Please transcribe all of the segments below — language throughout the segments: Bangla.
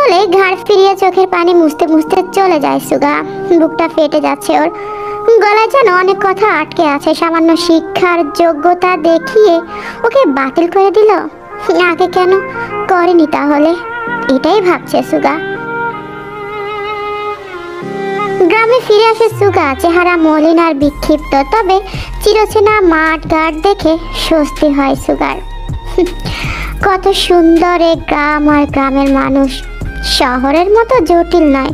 বলে ঘাড় ফিরিয়ে চোখের পানি মুছতে মুছতে চলে যায় সুগা। বুকটা ফেটে যাচ্ছে ওর, গলায় যেন অনেক কথা আটকে আছে। সামান্য শিক্ষার যোগ্যতা দেখিয়ে ওকে বাতিল করে দিল। আগে কেন করেনি তাহলে, এটাই ভাবছে সুগা। গ্রামে ফিরে আসে সুগা, চেহারা মলিন আর বিক্ষিপ্ত, তবে চিরচেনা মাঠ ঘাট দেখে স্বস্তি হয় সুগার। কত সুন্দর এক গ্রাম আর গ্রামের মানুষ, শহরের মতো জটিল নয়।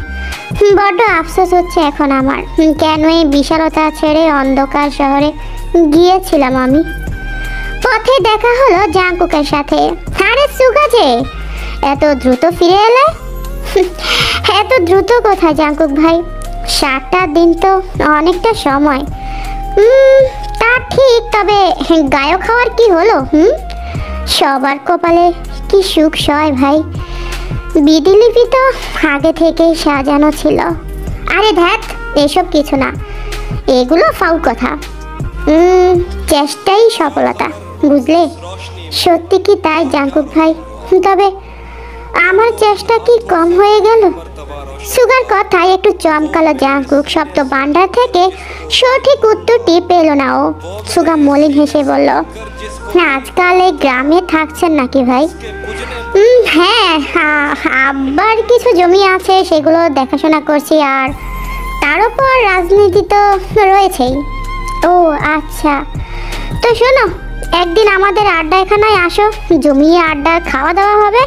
বড্ড আফসোস হচ্ছে এখন আমার, কেন এই বিশালতা ছেড়ে অন্ধকার শহরে গিয়েছিলাম আমি। পথে দেখা হলো জাঙ্কুকের সাথে। আরে সুগা যে, এত দ্রুত ফিরে এলে? এত দ্রুত কোথায় জাঙ্কুক ভাই, 7টা দিন তো অনেকটা সময়। তা ঠিক, তবে গায়ক হওয়ার কি হলো? সবার কপালে কি সুখ সয় ভাই, বিধিলিপি তো আগে থেকেই সাজানো ছিল। আরে ধ্যাত, এসব কিছু না, এগুলো ফাউ কথা। চেষ্টাই সফলতা, বুঝলে? সত্যি কি তাই জাঙ্কুক ভাই? তবে আমার চেষ্টা কি কম হয়ে গেল? সুগার কথায় একটু চমকালো জাঙ্কুক। শব্দ ভান্ডার থেকে সঠিক উত্তরটি পেল না ও। সুগা মলিন হেসে বলল, আজকাল এই গ্রামে থাকছেন নাকি ভাই? হ্যাঁ, আব্বার কিছু জমি আছে, সেগুলো দেখাশোনা করছি, আর তার উপর রাজনীতি তো রয়েছেই। ও আচ্ছা, তো শোনো, একদিন আমাদের আড্ডাখানায় আসো, জমিয়ে আড্ডা, খাওয়া দাওয়া হবে।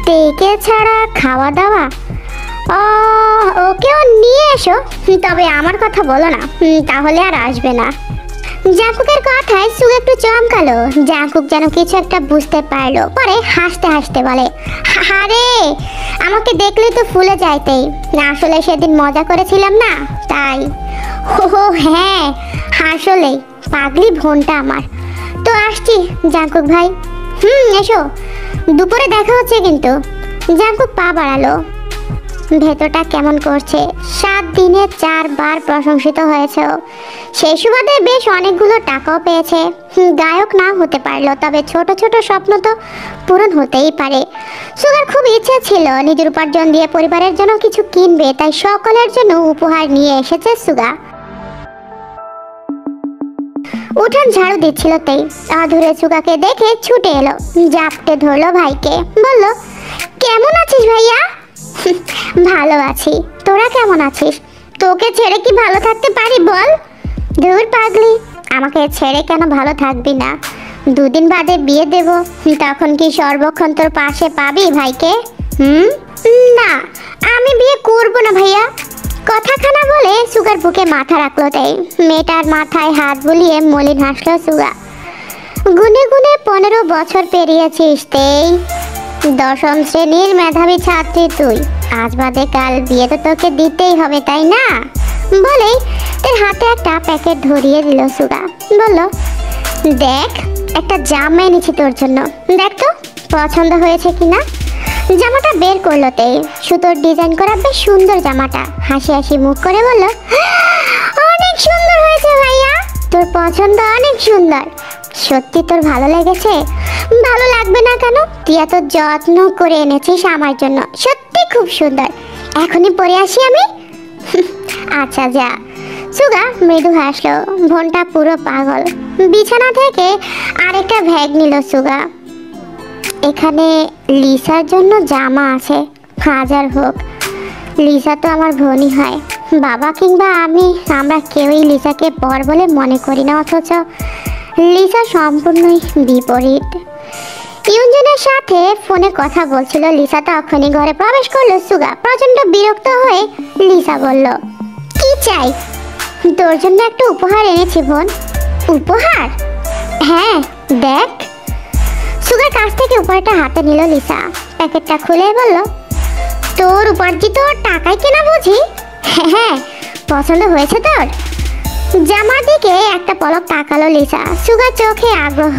তেকে ছাড়া খাওয়া দাওয়া? ওকেও নিয়ে এসো, তবে আমার কথা বলো না, তাহলে আর আসবে না। জাঙ্কুকের কথায় সুগা একটু চমকালো। জাঙ্কুক যেন কিছু একটা বুঝতে পারলো, পরে হাসতে হাসতে বলে, আরে আমাকে দেখলে তো ফুলে যাইতেই, আসলে সেদিন মজা করেছিলাম না, তাই। ও হ্যাঁ, আসলেই পাগলি বোনটা আমার। তো আসছি জাঙ্কুক ভাই। এসো, দুপুরে দেখা হচ্ছে কিন্তু। জাঙ্কুক পা বাড়ালো। ভেতরটা কেমন করছে, 7 দিনে 4 বার প্রশংসিত হয়েছে। সেই সুবাদে বেশ অনেকগুলো টাকাও পেয়েছে। গায়ক না হতে পারলো, তবে ছোট ছোট স্বপ্ন তো পূরণ হতেই পারে। সুগার খুব ইচ্ছে ছিল নিজের উপার্জন দিয়ে পরিবারের জন্য কিছু কিনবে, তাই সকলের জন্য উপহার নিয়ে এসেছে সুগা। উঠান ঝাড়ু দিচ্ছিল তাই আধুরে সুগাকে দেখে ছুটে এলো, জাপটে ধরলো ভাইকে, বলল, কেমন আছিস ভাইয়া? ভালো আছি, তোরা কেমন আছিস? তোকে ছেড়ে কি ভালো থাকতে পারি বল? ধুর পাগলি, আমাকে ছেড়ে কেন ভালো থাকবি না? 2 দিন বাদে বিয়ে দেব, তখন কি সর্বক্ষণ তোর পাশে পাবি ভাইকে? না, আমি বিয়ে করব না ভাইয়া। কথাখানা বলে সুগার বুকে মাথা রাখলো তাই। মেয়েটার মাথায় হাত বুলিয়ে মলিন হাসলো সুগা। গুনে গুনে 15 বছর পেরিয়েছিস তেই, 10ম শ্রেণীর মেধাবী ছাত্রী তুই। আজ বাদে কাল বিয়ে তো তোকে দিতেই হবে, তাই না? বলেই তোর হাতে একটা প্যাকেট ধরিয়ে দিল সুগা। বলল, দেখ, একটা জামা এনেছি তোর জন্য, দেখ তো পছন্দ হয়েছে কিনা। জামাটা বের করলো তেই, সুতোর ডিজাইন করা বেশ সুন্দর জামাটা। হাসি হাসি মুখ করে বলল, অনেক সুন্দর হয়েছে ভাইয়া, তোর পছন্দ অনেক সুন্দর। সত্যি তোর ভালো লেগেছে? ভালো লাগবে না কেন, তুই এত যত্ন করে এনেছিস আমার জন্য, সত্যি খুব সুন্দর। এখনই পরে আসি আমি। আচ্ছা যা। সুগা মৃদু হাসলো। বোনটা পুরো পাগল। বিছানা থেকে আরেকটা ব্যাগ নিল সুগা। এখানে লিসার জন্য জামা আছে, হাজার হোক, লিসা তো আমার বোনই হয়। বাবা কিংবা আমরা কেউই লিসাকে বর বলে মনে করি না, অথচ লিসা সম্পূর্ণই বিপরীত। ইউনজনের সাথে ফোনে কথা বলছিল লিসা, তখনই ঘরে প্রবেশ করলো সুগা। প্রচন্ড বিরক্ত হয়ে লিসা বলল, কি চাই? তোর জন্য একটা উপহার এনেছি বোন। উপহার? হ্যাঁ দেখ। সুগার কাছ থেকে উপহারটা হাতে নিল লিসা। প্যাকেটটা খুলে বলল, তোর উপার্জিত টাকায় কেনা বুঝি? হ্যাঁ, পছন্দ হয়েছে তোর? জামার দিকে একটা পলক তাকালো লিসা। সুগার চোখে আগ্রহ।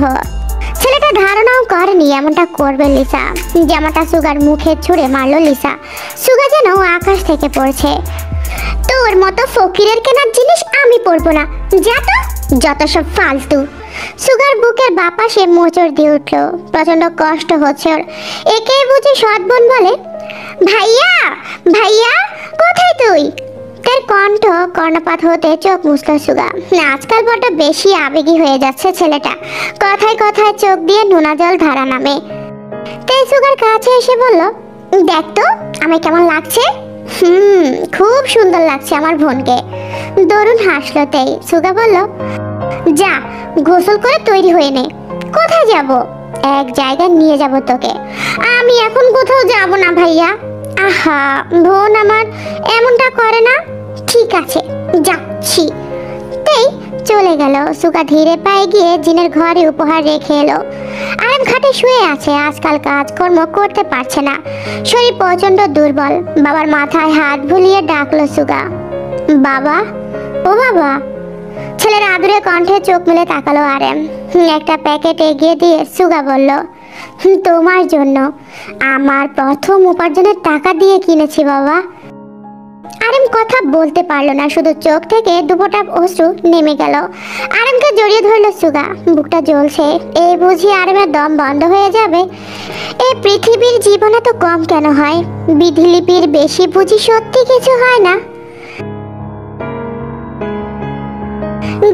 ছেলেটা ধারণাও করেনি এমনটা করবে লিসা। জামাটা সুগার মুখে ছুঁড়ে মারলো লিসা। সুগা যেন আকাশ থেকে পড়ছে। তোর মতো ফকিরের কেনার জিনিস আমি পরবো না, যা তো, যত সব ফালতু। সুগার বুকের বাপাশে মোচড় দিয়ে উঠল। প্রচন্ড কষ্ট হচ্ছে ওর। একে বুঝি সৎ বোন বলে, ভাইয়া ভাইয়া কোথায় তুই? তার কণ্ঠ কর্ণপাত হতে চোখ মুছল সুগা। আজকাল বড্ড বেশি আবেগী হয়ে যাচ্ছে ছেলেটা, কথায় কথায় চোখ দিয়ে নোনা জল ধারা নামে। তাই সুগার কাছে এসে বলল, দেখ তো আমি কেমন লাগছে। খুব সুন্দর লাগছে আমার বোনকে। দরুন হাসলো। তাই সুগা বলল, যা গোসল করে তৈরি হয়ে নে। কোথায় যাব? এক জায়গায় নিয়ে যাব তোকে। আমি এখন কোথাও যাব না ভাইয়া। আহা, বোন আমার এমনটা করে না। ঠিক আছে যাচ্ছি। তেই চলে গেল। সুগা ধীরে পায়ে গিয়ে জিনের ঘরে উপহার রেখে এলো। আরাম খাটে শুয়ে আছে। আজকাল কাজকর্ম করতে পারছে না, শরীর প্রচন্ড দুর্বল। বাবার মাথায় হাত বুলিয়ে ডাকলো সুগা, বাবা ও বাবা। ছেলের আদুরে কণ্ঠে চোখ মেলে তাকালো আরেম। একটা প্যাকেট এগিয়ে দিয়ে সুগা বলল, তোমার জন্য। আমার প্রথম উপার্জনের টাকা দিয়ে কিনেছি বাবা। আরেম কথা বলতে পারলো না, শুধু চোখ থেকে দুপোটা অশ্রু নেমে গেল। আরেমকে জড়িয়ে ধরলো সুগা। বুকটা জ্বলছে। এই বুঝি আরেমের দম বন্ধ হয়ে যাবে। এই পৃথিবীর জীবনে তো কম কেন হয়? বিধিলিপির বেশি বুঝি সত্যি কিছু হয় না।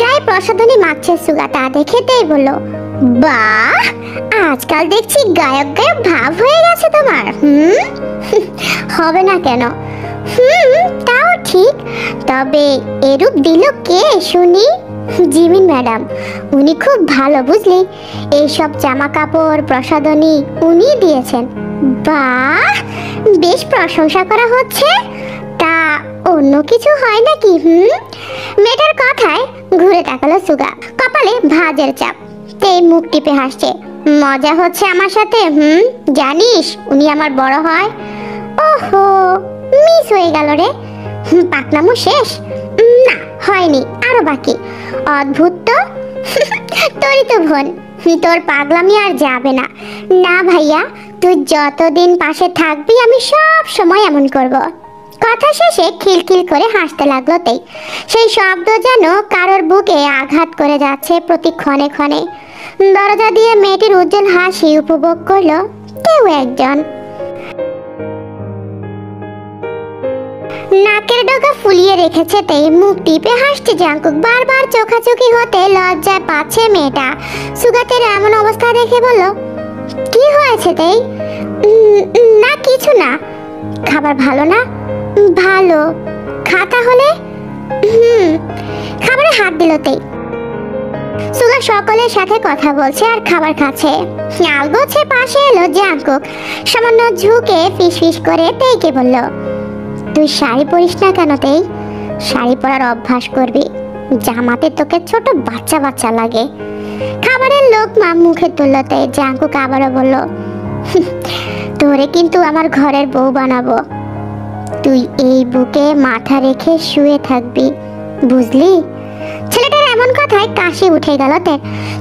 গায়ে প্রসাধনী মাখছে সুগা। তা দেখেতেই বলল, বাহ, আজকাল দেখছি গায়ক গায়ক ভাব হয়ে গেছে তোমার। হবে না কেন? তাও ঠিক। তবে এরূপ দিল কে শুনি? Jimin madam. উনি খুব ভালো বুঝলি। এইসব জামা কাপড় প্রসাধনী উনি দিয়েছেন। বাহ, বেশ প্রশংসা করা হচ্ছে। তা অন্য কিছু হয় নাকি? মেয়েটার কথায় ঘুরে তাকালো সুগা। কপালে ভাঁজের চাপ। তেই মুখ টিপে হাসছে। মজা হচ্ছে আমার সাথে? জানিস উনি আমার বড় হয়। ওহো, মিস হয়ে গেল রে। পাকনামো শেষ? না, হয়নি, আরো বাকি। অদ্ভুত তো। তোরই তো বোন, তোর পাগলামি আর যাবে না। না ভাইয়া, তুই যতদিন পাশে থাকবি আমি সব সময় এমন করব। কথা শেষে খিলখিল করে হাসতে লাগলো। তেই সেই শব্দ যেন কারোর বুকে আঘাত করে যাচ্ছে প্রতি ক্ষণে ক্ষণে। দরজা দিয়ে মেয়েটির উজ্জ্বল হাসি উপভোগ করলো কেউ একজন। নাকের ডগা ফুলিয়ে রেখেছে। তেই মুখ টিপে হাসছে জাঙ্কুক। বারবার চোখাচোখি হতে লজ্জায় পাচ্ছে মেয়েটা। সুগাতের এমন অবস্থা দেখে বলল, কি হয়েছে তেই? না কিছু না। খাবার ভালো না? ভালো। খা তাহলে। খাবারে হাত দিল তেই। সুগা সকলের সাথে কথা বলছে আর খাবার খাচ্ছে। আলগোছে পাশে এলো জাঙ্কুক। সামান্য ঝুঁকে ফিসফিস করে তেইকে বলল, তুই শাড়ি পরিস না কেন তেই? শাড়ি পরার অভ্যাস করবি। জামাতে তোকে ছোট বাচ্চা বাচ্চা লাগে। খাবারের লোক মা মুখে তুললো। তেই জাঙ্কুক আবারও বলল, তোরে কিন্তু আমার ঘরের বউ বানাবো। তুই এই বুকে মাথা রেখে শুয়ে থাকবি, বুঝলি? ছেলেটার এমন কথায় কাশি উঠে গেল। তে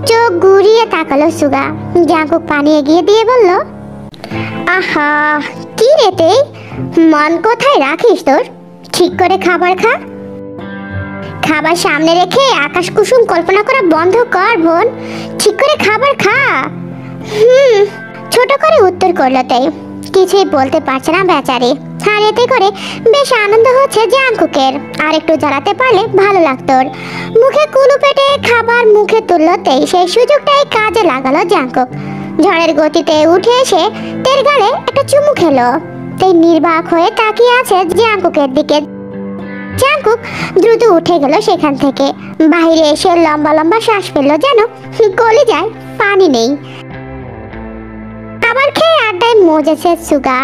চোখ ঘুরিয়ে তাকালো সুগা। জাঙ্কুক পানি এগিয়ে দিয়ে বলল, আহা, কি রে তেই, মন কোথায় রাখিস তোর? ঠিক করে খাবার খা। খাবার সামনে রেখে আকাশ কুসুম কল্পনা করা বন্ধ কর বোন। ঠিক করে খাবার খা। ছোট করে উত্তর করলো। তাই কিছুই বলতে পারছে না বেচারি। আর এতে করে বেশ আনন্দ হচ্ছে জাঙ্কুকের। আর একটু জ্বালাতে পারলে ভালো লাগতো ওর। মুখে কুলু পেটে খাবার মুখে তুললো। তেই সেই সুযোগটাই কাজে লাগালো জাঙ্কুক। ঝড়ের গতিতে উঠে এসে তের গালে একটা চুমু খেলো। তেই নির্বাক হয়ে তাকিয়ে আছে জাঙ্কুকের দিকে। জাঙ্কুক দ্রুত উঠে গেল সেখান থেকে। বাইরে এসে লম্বা লম্বা শ্বাস ফেললো, যেন কলিজায় পানি নেই। খাবার খেয়ে আড্ডায় মজেছে সুগা।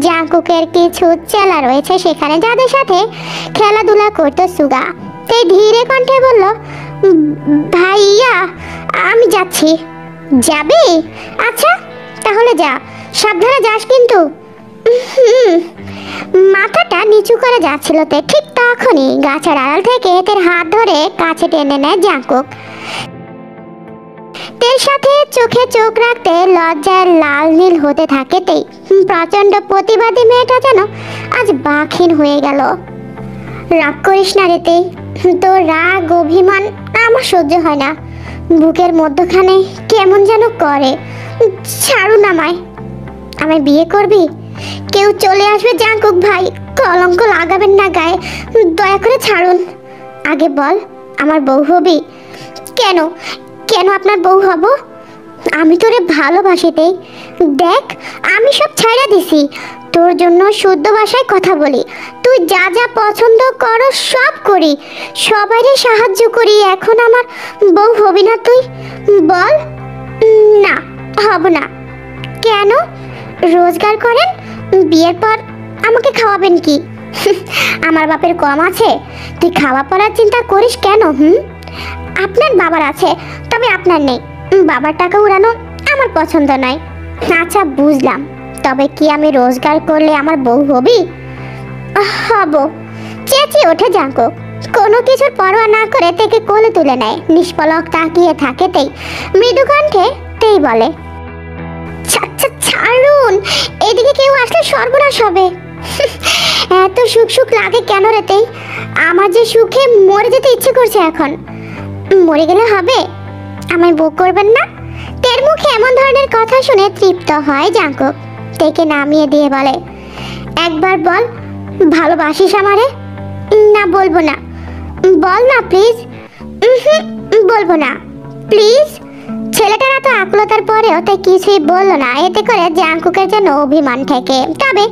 জাঙ্কুকের কিছু চেলা রয়েছে সেখানে, যাদের সাথে খেলাধুলা করতো সুগা। তাই ধীরে কণ্ঠে বলল, ভাইয়া আমি যাচ্ছি। যাবি? আচ্ছা তাহলে যা, সাবধানে যাস কিন্তু। মাথাটা নিচু করে যাচ্ছিল। তে ঠিক তখনই গাছের আড়াল থেকে তের হাত ধরে কাছে টেনে নেয় জাঙ্কুক। তের সাথে চোখে চোখ রাখতে লজ্জায় লাল নীল হতে থাকে। তেই প্রচন্ড প্রতিবাদী মেয়েটা যেন আজ বাকহীন হয়ে গেল। রাগ করিস না রে তেই, তোর রাগ অভিমান আমার সহ্য হয় না। বুকের মধ্যখানে কেমন যেন করে। ছাড়ুন আমায়। আমায় বিয়ে করবি? কেউ চলে আসবে জাঙ্কুক ভাই, কলঙ্ক লাগাবেন না গায়ে, দয়া করে ছাড়ুন। আগে বল, আমার বউ হবি? কেন কেন আপনার বউ হব? আমি তোরে ভালোবাসিতেই, দেখ আমি সব ছাইড়া দিছি, তোর জন্য শুদ্ধ ভাষায় কথা বলি, তুই যা যা পছন্দ করো সব করি, সবাইরে সাহায্য করি। এখন আমার বউ হবি না তুই? বল। না, হব না। কেন? রোজগার করেন, বিয়ের পর আমাকে খাওয়াবেন কি? আমার বাপের কম আছে? তুই খাওয়া পড়ার চিন্তা করিস কেন? আপনার বাবার আছে, তবে আপনার নেই। বাবার টাকা উড়ানো আমার পছন্দ নয়। আচ্ছা বুঝলাম, তবে কি আমি রোজগার করলে আমার বউ হবি? হব। চেঁচিয়ে ওঠে জাঙ্কুক, কোনো কিছুর পরোয়া না করে তেকে কোলে তুলে নেয়, নিষ্পলক তাকিয়ে থাকে। তেই মৃদু কণ্ঠে তেই বলে, ছাড়ুন, এদিকে কেউ আসলে সর্বনাশ হবে। এত সুখ সুখ লাগে কেন রে তেই? আমার যে সুখে মরে যেতে ইচ্ছে করছে এখন। মরে গেলে হবে? আমায় বউ করবেন না? তের মুখে এমন ধরনের কথা শুনে তৃপ্ত হয় জাঙ্কুক। তেকে নামিয়ে দিয়ে বলে, একবার বল, ভালোবাসিস আমারে? না, বলবো না। বল না প্লিজ। বলবো না, প্লিজ। ছেলেটার এত আকুলতার পরেও তাই কিছুই বললো না। এতে করে জাঙ্কুকের যেন অভিমান থেকে, তবে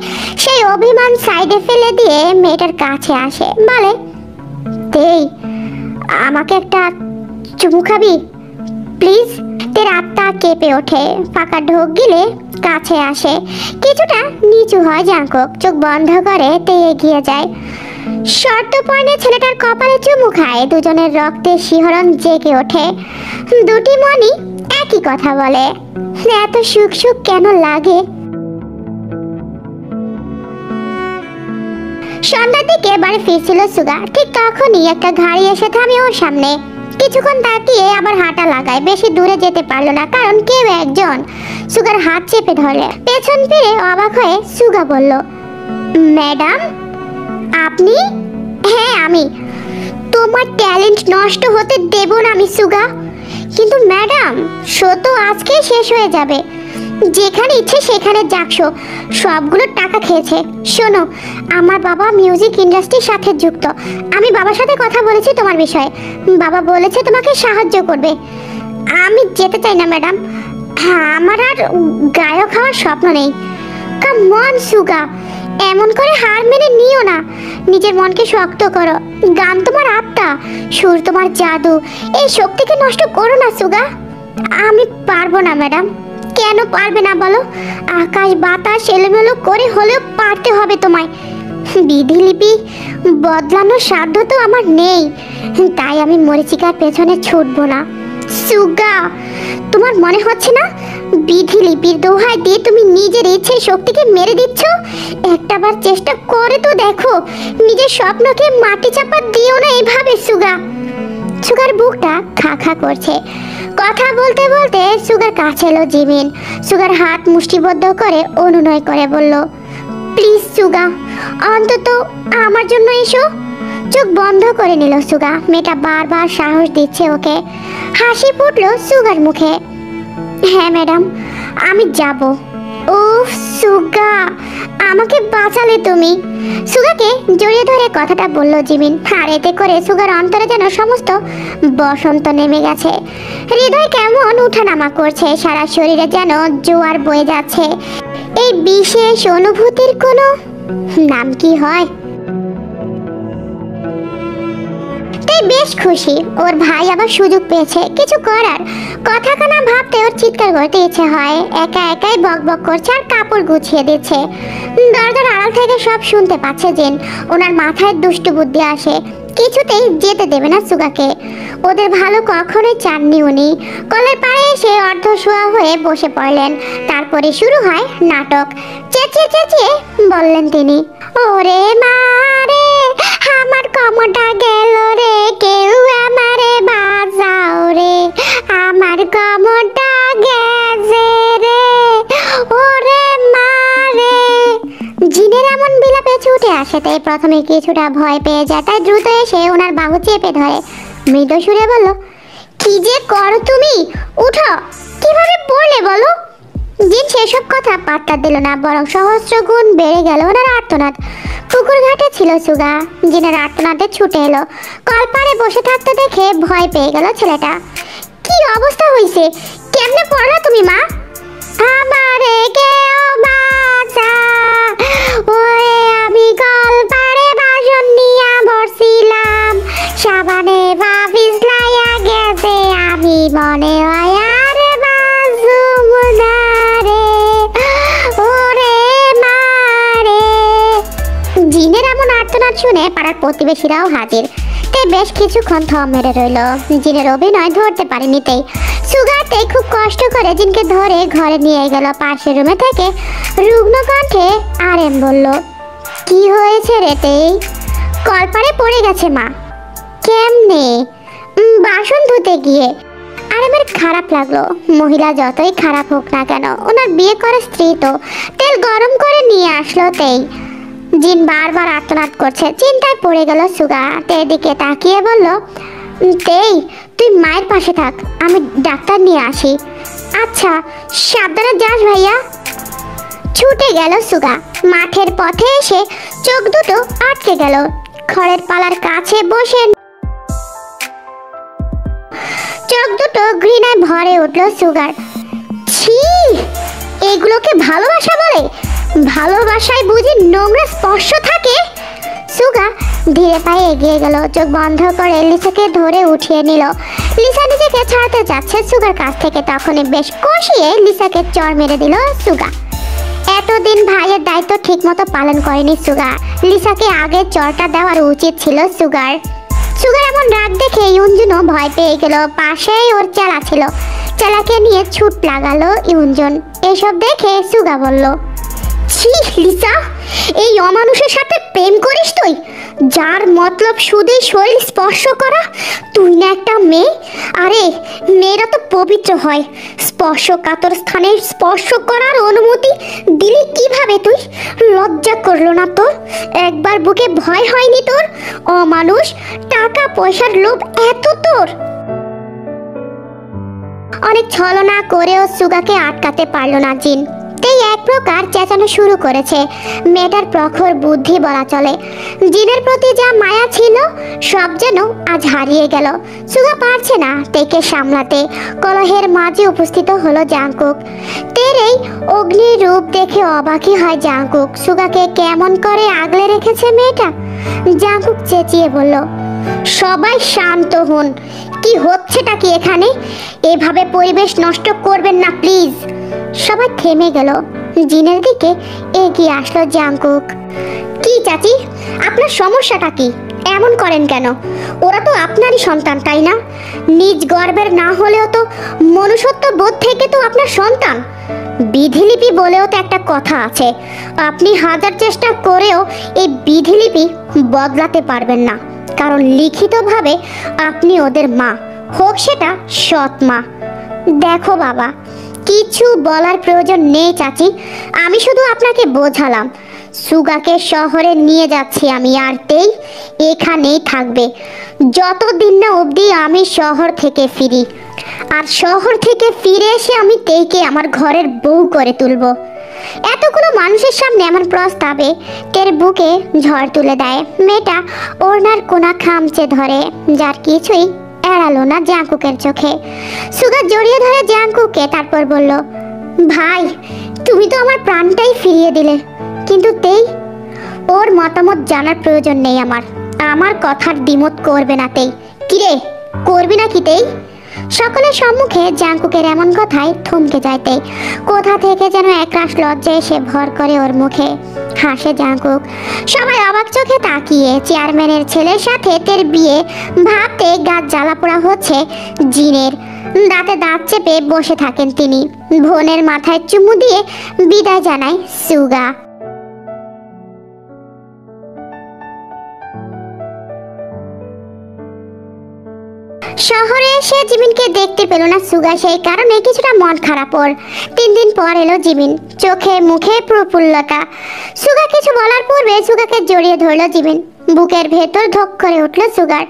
সেই অভিমান সাইডে ফেলে দিয়ে মেয়েটার কাছে আসে, বলে, তেই আমাকে একটা চুমু খাবি প্লিজ? তের আত্মা কেঁপে ওঠে, ফাঁকা ঢোক গিলে কাছে আসে। কিছুটা নিচু হয় জাঙ্কুক, চোখ বন্ধ করে তে এগিয়ে যায়। শর্ত পয়নে ছেলেটার কপালে চুমু খায়। দুজনের রক্তে শিহরণ জেগে ওঠে। দুটি মনই একই কথা বলে, এত সুখ সুখ কেন লাগে? সন্ধ্যার দিকে বাড়ি ফিরছিল সুগা। ঠিক তখনই একটা গাড়ি এসে থামে ওর সামনে। কিছুক্ষণ তাকিয়ে আবার হাঁটা লাগায়। বেশি দূরে যেতে পারলো না, কারণ কেউ একজন সুগার হাত চেপে ধরলে। পেছন ফিরে অবাক হয়ে সুগা বলল, ম্যাডাম আপনি? হ্যাঁ আমি। তোমার ট্যালেন্ট নষ্ট হতে দেব না আমি সুগা। কিন্তু ম্যাডাম, শো তো আজকেই শেষ হয়ে যাবে। যেখানে ইচ্ছে সেখানে যাক শো, সবগুলো টাকা খেয়েছে। শোনো, আমার বাবা মিউজিক ইন্ডাস্ট্রির সাথে যুক্ত। আমি বাবার সাথে কথা বলেছি তোমার বিষয়ে। বাবা বলেছে তোমাকে সাহায্য করবে। আমি যেতে চাই না ম্যাডাম। আমার আর গায়ক হওয়ার স্বপ্ন নেই। কাম অন সুগা, এমন করে হার মেনে নিও না। নিজের মনকে শক্ত করো। গান তোমার আত্মা, সুর তোমার জাদু। এই শক্তিকে নষ্ট করো না সুগা। আমি পারবো না ম্যাডাম। কেন পারবে না বলো? আকাশ বাতাস এলোমেলো করে হলেও পারতে হবে তোমায়। বিধিলিপি বদলানোর সাধ্য তো আমার নেই, তাই আমি মরিচিকার পেছনে ছুটবো না। সুগা, তোমার মনে হচ্ছে না বিধিলিপির দোহাই দিয়ে তুমি নিজের ইচ্ছে শক্তিকে মেরে দিচ্ছ? একটাবার চেষ্টা করে তো দেখো। নিজের স্বপ্নকে মাটি চাপা দিও না এভাবে সুগা। সুগার বুকটা খা খা করছে। কথা বলতে বলতে সুগার কাছে এলো জিমিন। সুগার হাত মুষ্টিবদ্ধ করে অনুনয় করে বলল, প্লিজ সুগা, অন্তত আমার জন্য এসো। চোখ বন্ধ করে নিল সুগা। মেয়েটা বারবার সাহস দিচ্ছে ওকে। হাসি ফুটলো সুগার মুখে। হ্যাঁ ম্যাডাম, আমি যাব। উফ সুগা, আমাকে বাঁচালে তুমি। সুগাকে জড়িয়ে ধরে কথাটা বলল জিমিন। আর এতে করে সুগার অন্তরে যেন সমস্ত বসন্ত নেমে গেছে। হৃদয় কেমন উঠানামা করছে, সারা শরীরে যেন জোয়ার বয়ে যাচ্ছে। এই বিশেষ অনুভূতির কোনো নাম কি হয়? তাই বেশ খুশি ওর ভাই আবার সুযোগ পেয়েছে কিছু করার। কথা কানা ভাবতে ওর চিৎকার করতে ইচ্ছে হয়। একা একাই বক বক করছে আর কাপড় গুছিয়ে দিচ্ছে। দরজার আড়াল থেকে সব শুনতে পাচ্ছে জেন। ওনার মাথায় দুষ্টু বুদ্ধি আসে, কিছুতেই যেতে দেবে না সুগাকে। ওদের ভালো কখনোই চাননি উনি। কলের পাড়ে এসে অর্ধ শোয়া হয়ে বসে পড়লেন। তারপরে শুরু হয় নাটক। চেঁচিয়ে চেঁচিয়ে বললেন তিনি, ওরে মারে আমার কমটা গেল রে, কেউ আমারে বাজাও রে, আমার কমটা গেছে রে, ওরে মারে। জিনের এমন বিলাপে ছুটে আসে, তাই প্রথমে কিছুটা ভয় পেয়ে যায়। তাই দ্রুত এসে ওনার বাহু চেপে ধরে, মৃদু সুরে বলল, কি যে করো তুমি, উঠো। কিভাবে পড়লে বলো? জিন সেসব কথা পাত্তা দিল না, বরং সহস্র গুণ বেড়ে গেল ওনার আর্তনাদ। পুকুর ঘাটে ছিল সুগা, জিনের আর্তনাদে ছুটে এলো। কলপারে বসে থাকতে দেখে ভয় পেয়ে গেল ছেলেটা। কি অবস্থা হয়েছে? কেমনে পড়লা তুমি মা? আমারে কেউ বাঁচা, ওরে আমি কলপারে বাসন নিয়া বসছিলাম, সাবানে পা পিছলাইয়া গেছে, আমি মনে হয় আর বাঁচুম না রে, ওরে মারে। জিনের এমন আর্তনাদ শুনে পাড়ার প্রতিবেশীরাও হাজির। তাই বেশ কিছুক্ষণ থম মেরে রইল। জিনের অভিনয় ধরতে পারেনি তাই সুগাতে খুব কষ্ট করে জিনকে ধরে ঘরে নিয়ে গেল। পাশের রুমে থেকে রুগ্ন কণ্ঠে আরএম বলল, কি হয়েছে রে তেই? কলপারে পড়ে গেছে মা। কেমনে? বাসন ধুতে গিয়ে। আরএমের খারাপ লাগলো। মহিলা যতই খারাপ হোক না কেন, ওনার বিয়ে করে স্ত্রী তো। তেল গরম করে নিয়ে আসলো তেই। জিন বারবার আর্তনাদ করছে। চিন্তায় পড়ে গেল সুগা। তের দিকে তাকিয়ে বলল, তেই তুই মায়ের পাশে থাক, আমি ডাক্তার নিয়ে আসি। আচ্ছা, সাবধানে যাস ভাইয়া। ছুটে গেল সুগা। মাঠের পথে এসে চোখ দুটো আটকে গেল। খড়ের পালার কাছে বসে চোখ দুটো ঘৃণায় ভরে উঠল সুগার। ছি, এগুলোকে ভালোবাসা বলে? ভালোবাসায় বুঝি নোংরা স্পর্শ থাকে? সুগা ধীরে পায়ে এগিয়ে গেল। চোখ বন্ধ করে লিসাকে ধরে উঠিয়ে নিল। লিসা নিজেকে ছাড়তে যাচ্ছে সুগার কাছ থেকে, তখনই বেশ কষিয়ে লিসাকে চড় মেরে দিল সুগা। এতদিন ভাইয়ের দায়িত্ব ঠিকমতো পালন করেনি সুগা। লিসাকে আগে চড়টা দেওয়ার উচিত ছিল সুগার। সুগার এমন রাগ দেখে ইউনজুনও ভয় পেয়ে গেল। পাশেই ওর চেলা ছিল। চেলাকে নিয়ে ছুট লাগালো ইউনজন। এসব দেখে সুগা বলল, ছি লিসা, এই অমানুষের সাথে প্রেম করিস তুই, যার মতলব শুধুই শরীর স্পর্শ করা? তুই না একটা মেয়ে? আরে মেয়েরা তো পবিত্র হয়। স্পর্শকাতর স্থানে স্পর্শ করার অনুমতি দিলি কিভাবে তুই? লজ্জা করলো না তোর? একবার বুকে ভয় হয়নি তোর? অমানুষ, টাকা পয়সার লোভ এত তোর? অনেক ছলনা করেও সুগাকে আটকাতে পারল না জিন। তেই এক প্রকার চেঁচানো শুরু করেছে। মেয়েটার প্রখর বুদ্ধি বলা চলে। জিনের প্রতি যা মায়া ছিল সব যেন আজ হারিয়ে গেল। সুগা পারছে না তেকে সামলাতে। কলহের মাঝে উপস্থিত হলো জাংকুক। তের এই অগ্নি রূপ দেখে অবাকই হয় জাংকুক। সুগাকে কেমন করে আগলে রেখেছে মেয়েটা। জাংকুক চেঁচিয়ে বলল, সবাই শান্ত হন। কি হচ্ছেটা কি এখানে? এভাবে পরিবেশ নষ্ট করবেন না প্লিজ। সবাই থেমে গেল। জিনের দিকে এগিয়ে আসলো জাংকুক। কি চাচি, আপনার সমস্যাটা কি? এমন করেন কেন? ওরা তো আপনারই সন্তান, তাই না? নিজ গর্বের না হলেও তো মনুষ্যত্ব বোধ থেকে তো আপনার সন্তান। বিধিলিপি বলেও তো একটা কথা আছে। আপনি হাজার চেষ্টা করেও এই বিধিলিপি বদলাতে পারবেন না, কারণ লিখিতভাবে আপনি ওদের মা, হোক সেটা সৎ মা। দেখো বাবা, কিছু বলার প্রয়োজন নেই চাচি। আমি শুধু আপনাকে বোঝালাম। সুগাকে শহরে নিয়ে যাচ্ছি আমি, আর তেই এখানেই থাকবে যতদিন না অবধি আমি শহর থেকে ফিরি। আর শহর থেকে ফিরে এসে আমি তেইকে আমার ঘরের বউ করে তুলব। এতগুলো মানুষের সামনে আমার প্রস্তাবে তের বুকে ঝড় তুলে দেয়। মেয়েটা ওড়নার কোনা খামচে ধরে, যার কিছুই এড়ালো না জাংকুকের চোখে। সুগা জড়িয়ে ধরে জাংকুককে, তারপর বলল, ভাই তুমি তো আমার প্রাণটাই ফিরিয়ে দিলে, কিন্তু তেই? ওর মতামত জানার প্রয়োজন নেই আমার। আমার কথার দ্বিমত করবে না তেই। কিরে, করবি না কি তেই? সকলের সম্মুখে জাংকুকের এমন কথায় থমকে যায় তেই। কোথা থেকে যেন একরাশ লজ্জা এসে ভর করে ওর মুখে। হাসে জাংকুক। সবাই অবাক চোখে তাকিয়ে। চেয়ারম্যানের ছেলের সাথে তের বিয়ে ভাবতে গাছ জ্বালা পোড়া হচ্ছে জিনের। দাঁতে দাঁত চেপে বসে থাকেন তিনি। বোনের মাথায় চুমু দিয়ে বিদায় জানায় সুগা। শহরে এসে জিমিনকে দেখতে পেল না সুগা, সেই কারণে কিছুটা মন খারাপ ওর। 3 দিন পর এলো জিমিন, চোখে মুখে প্রফুল্লতা। সুগা কিছু বলার পূর্বে সুগাকে জড়িয়ে ধরলো জিমিন। বুকের ভেতর ধক করে উঠল সুগার।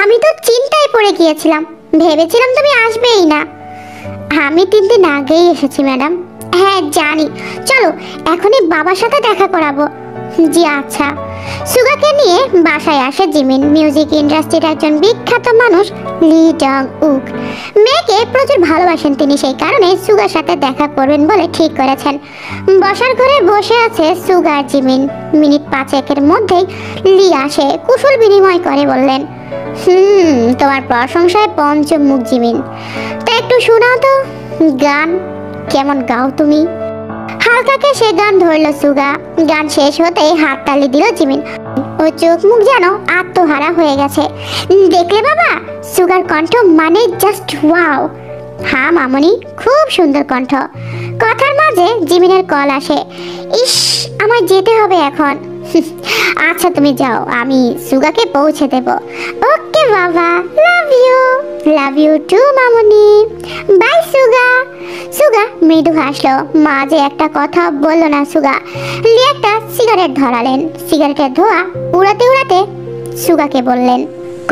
আমি তো চিন্তায় পড়ে গিয়েছিলাম। ভেবেছিলাম তুমি আসবেই না। আমি 3 দিন আগেই এসেছি ম্যাডাম। হ্যাঁ জানি, চলো এখনই বাবার সাথে দেখা করাবো। জি আচ্ছা। সুগাকে নিয়ে বাসায় আসে জিমিন। মিউজিক ইন্ডাস্ট্রির একজন বিখ্যাত মানুষ লি ডং উক। মেয়েকে প্রচুর ভালোবাসেন তিনি, সেই কারণে সুগার সাথে দেখা করবেন বলে ঠিক করেছেন। বসার ঘরে বসে আছে সুগার জিমিন। মিনিট 5-1 মধ্যেই লি আসে, কুশল বিনিময় করে বললেন, তোমার প্রশংসায় পঞ্চমুখ জিমিন। তা একটু শোনাও তো গান, কেমন গাও তুমি? হালকাকে সে গান ধরল সুগা। গান শেষ হতেই হাততালি দিল জিমিন। ও চোখ মুখ যেন আত্মহারা হয়ে গেছে। দেখলে বাবা, সুগার কণ্ঠ মানে জাস্ট ওয়াও। হ্যাঁ মামনি, খুব সুন্দর কণ্ঠ। কথার মাঝে জিমিনের কল আসে। ইস, আমার যেতে হবে এখন। আচ্ছা তুমি যাও, আমি সুগাকে পৌঁছে দেব। ওকে বাবা, লাভ ইউ টু মামনি। বাই সুগা। সুগা মৃদু হাসলো। মাঝে একটা কথা বলল না সুগা। লি একটা সিগারেট ধরালেন। সিগারেটের ধোঁয়া উড়াতে উড়াতে সুগাকে বললেন,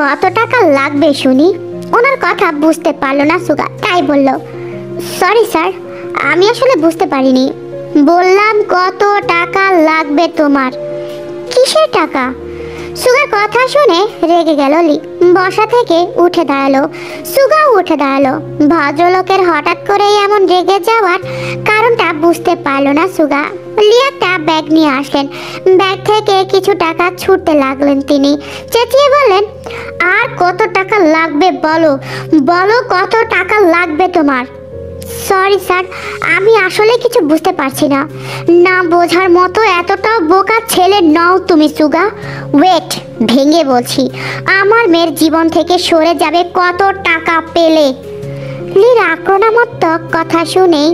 কত টাকা লাগবে শুনি? ওনার কথা বুঝতে পারলো না সুগা, তাই বলল, সরি স্যার, আমি আসলে বুঝতে পারিনি। বললাম কত টাকা লাগবে তোমার? কিসের টাকা? সুগার কথা শুনে রেগে গেল লি। বসা থেকে উঠে দাঁড়ালো। সুগাও উঠে দাঁড়ালো। ভদ্রলোকের হঠাৎ করে এমন রেগে যাওয়ার কারণটা বুঝতে পারলো না সুগা। লি একটা ব্যাগ নিয়ে আসলেন। ব্যাগ থেকে কিছু টাকা ছুটতে লাগলেন তিনি। চেঁচিয়ে বললেন, আর কত টাকা লাগবে বলো, বলো কত টাকা লাগবে তোমার? সরি স্যার, আমি আসলে কিছু বুঝতে পারছি না। না বোঝার মতো এতটাও বোকা ছেলে নও তুমি সুগা। ওয়েট, ভেঙে বলছি, আমার মেয়ের জীবন থেকে সরে যাবে কত টাকা পেলে? লির আক্রমণাত্মক কথা শুনেই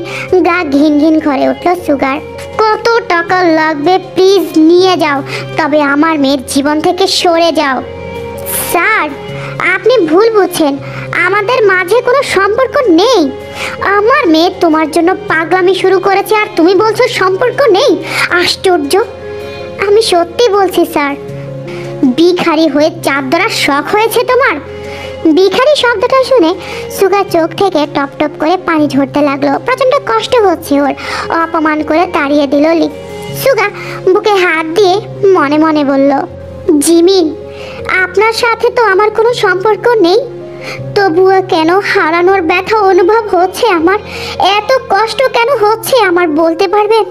গা ঘিন ঘিন করে উঠল সুগার। কত টাকা লাগবে প্লিজ নিয়ে যাও, তবে আমার মেয়ের জীবন থেকে সরে যাও। স্যার, আপনি ভুল বুঝছেন, আমাদের মাঝে কোনো সম্পর্ক নেই। আমার মেয়ে তোমার জন্য পাগলামি শুরু করেছে আর তুমি বলছো সম্পর্ক নেই? আশ্চর্য। আমি সত্যি বলছি স্যার। ভিখারি হয়ে চাঁদ ধরার শখ হয়েছে তোমার? ভিখারি শব্দটা শুনে সুগার চোখ থেকে টপ টপ করে পানি ঝরতে লাগলো। প্রচন্ড কষ্ট হচ্ছে ওর। অপমান করে তাড়িয়ে দিল লি। সুগা বুকে হাত দিয়ে মনে মনে বলল, জিমিন, আপনার সাথে তো আমার কোনো সম্পর্ক নেই, তবুও কেন হারানোর ব্যথা অনুভব হচ্ছে আমার? এত কষ্ট কেন হচ্ছে আমার, বলতে পারবেন?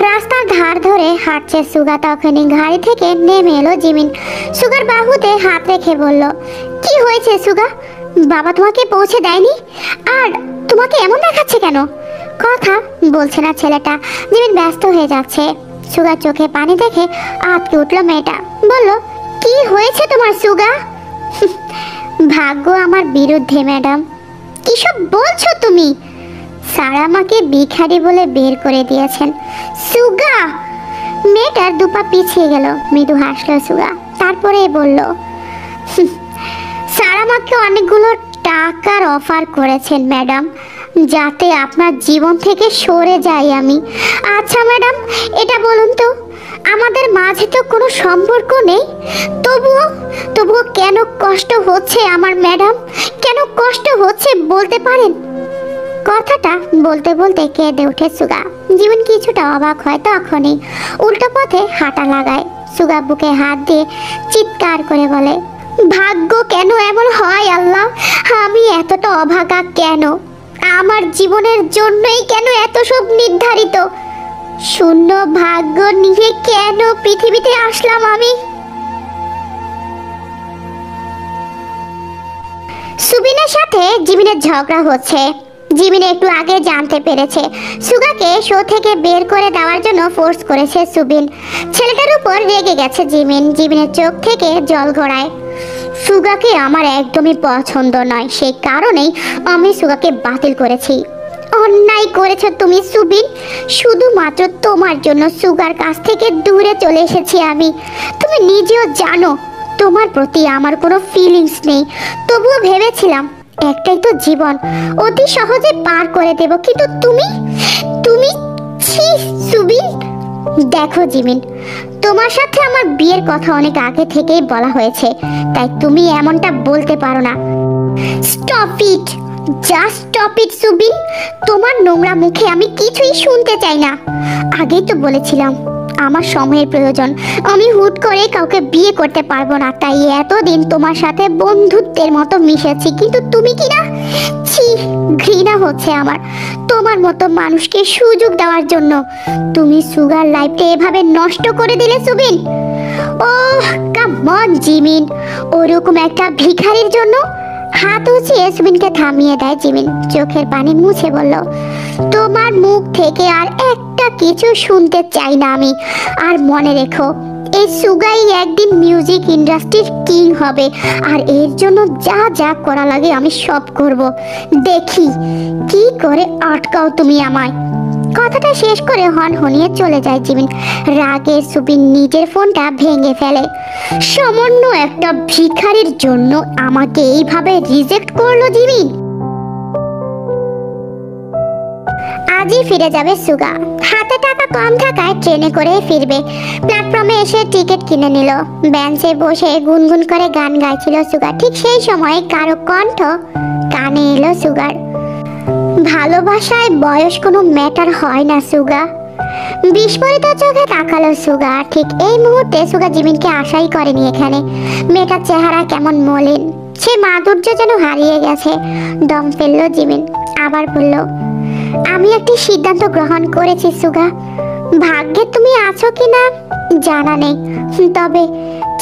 রাস্তার ধার ধরে হাঁটছে সুগা। তখনই গাড়ি থেকে নেমে এলো জিমিন। সুগার বাহুতে হাত রেখে বলল, কি হয়েছে সুগা? বাবা তোমাকে পৌঁছে দেয়নি? আর তোমাকে এমন দেখাচ্ছে কেন? কথা বলছে না ছেলেটা। জিমিন ব্যস্ত হয়ে যাচ্ছে। সুগার চোখে পানি দেখে আটকে উঠলো মেয়েটা। বলল, কি হয়েছে তোমার সুগা? ভাগ্য আমার বিরুদ্ধে ম্যাডাম। কিসব বলছো তুমি? স্যার আমাকে ভিখারি বলে বের করে দিয়েছেন। সুগা! মেয়েটার দুপা পিছিয়ে গেল। মৃদু হাসলো সুগা। তারপরে বলল, স্যার আমাকে অনেকগুলো টাকার অফার করেছেন ম্যাডাম, যাতে আপনার জীবন থেকে সরে যাই আমি। আচ্ছা ম্যাডাম, এটা বলুন তো, আমাদের মাঝে তো কোনো সম্পর্ক নেই, তবুও কেন কষ্ট হচ্ছে আমার ম্যাডাম? কেন কষ্ট হচ্ছে বলতে পারেন? কথাটা বলতে বলতে কেঁদে ওঠে সুগা। জীবন কিছুটা অবাক হয়। তখনই উল্টো পথে হাঁটা লাগায়। সুগা বুকে হাত দিয়ে চিৎকার করে বলে, ভাগ্য কেন এমন হয় আল্লাহ? আমি এতটা অভাগা কেন? আমার জীবনের জন্যই কেন এত সব নির্ধারিত? শূন্য ভাগ্য নিয়ে কেন পৃথিবীতে আসলাম আমি? সুবিনের সাথে জিমিনের ঝগড়া হচ্ছে। জিমিন একটু আগে জানতে পেরেছে। সুগাকে শো থেকে বের করে দেওয়ার জন্য ফোর্স করেছে সুবিন। ছেলেটার উপর রেগে গেছে জিমিন। জিমিনের চোখ থেকে জল গড়ায়। সুগাকে আমার একদমই পছন্দ নয়, সেই কারণেই আমি সুগাকে বাতিল করেছি। অন্যায় করেছো তুমি সুবিন। শুধুমাত্র তোমার জন্য সুগার কাছ থেকে দূরে চলে এসেছি আমি। তুমি নিজেও জানো তোমার প্রতি আমার কোনো ফিলিংস নেই, তবুও ভেবেছিলাম একটাই তো জীবন, অতি সহজে পার করে দেব। কিন্তু তুমি ছি সুবিন। দেখো জিমিন, তোমার সাথে আমার বিয়ের কথা অনেক আগে থেকেই বলা হয়েছে, তাই তুমি এমনটা বলতে পারো না। Stop it, just stop it Subin. তোমার নোংরা মুখে আমি কিছুই শুনতে চাই না। আগেই তো বলেছিলাম আমার সময়ের প্রয়োজন, আমি হুট করে কাউকে বিয়ে করতে পারবো না, তাই এতদিন তোমার সাথে বন্ধুত্বের মতো মিশেছি। কিন্তু তুমি কি না, ছি, ঘৃণা হচ্ছে আমার তোমার মতো মানুষকে সুযোগ দেওয়ার জন্য। তুমি সুগার লাইফটা এভাবে নষ্ট করে দিলে সুবিন। ওহ কাম অন জিমিন, ওরকম একটা ভিখারির জন্য। হাত উঁচিয়ে সুবিনকে থামিয়ে দেয় জিমিন, চোখের পানি মুছে বলল, তোমার মুখ থেকে আর একটা কিছু শুনতে চাই না আমি। আর মনে রেখো, এই সুগাই একদিন মিউজিক ইন্ডাস্ট্রির কিং হবে, আর এর জন্য যা যা করা লাগে আমি সব করব। দেখি কি করে আটকাও তুমি আমায়। কথাটা শেষ করে হনহনিয়ে চলে যায় জিমিন। রাগে সুবিন নিজের ফোনটা ভেঙে ফেলে। সামান্য একটা ভিখারির জন্য আমাকে এইভাবে রিজেক্ট করলো জিমিন। আজই ফিরে যাবে সুগা। হাতে টাকা কম থাকায় ট্রেনে করে ফিরবে। প্ল্যাটফর্মে এসে টিকিট কিনে নিল। বেঞ্চে বসে গুনগুন করে গান গাইছিল সুগা। ঠিক সেই সময় কারো কণ্ঠ কানে এলো সুগার। ভালোবাসায় বয়স কোনো ম্যাটার হয় না সুগা। বিস্ফোরিত চোখে তাকালো সুগা। ঠিক এই মুহূর্তে সুগা জিমিনকে আশাই করেনি এখানে। মেয়েটার চেহারা কেমন মলিন, সে মাধুর্য যেন হারিয়ে গেছে। দম ফেললো জিমিন, আবার বলল, আমি একটি সিদ্ধান্ত গ্রহণ করেছি সুগা। ভাগ্যে তুমি আছো কিনা জানা নেই, তবে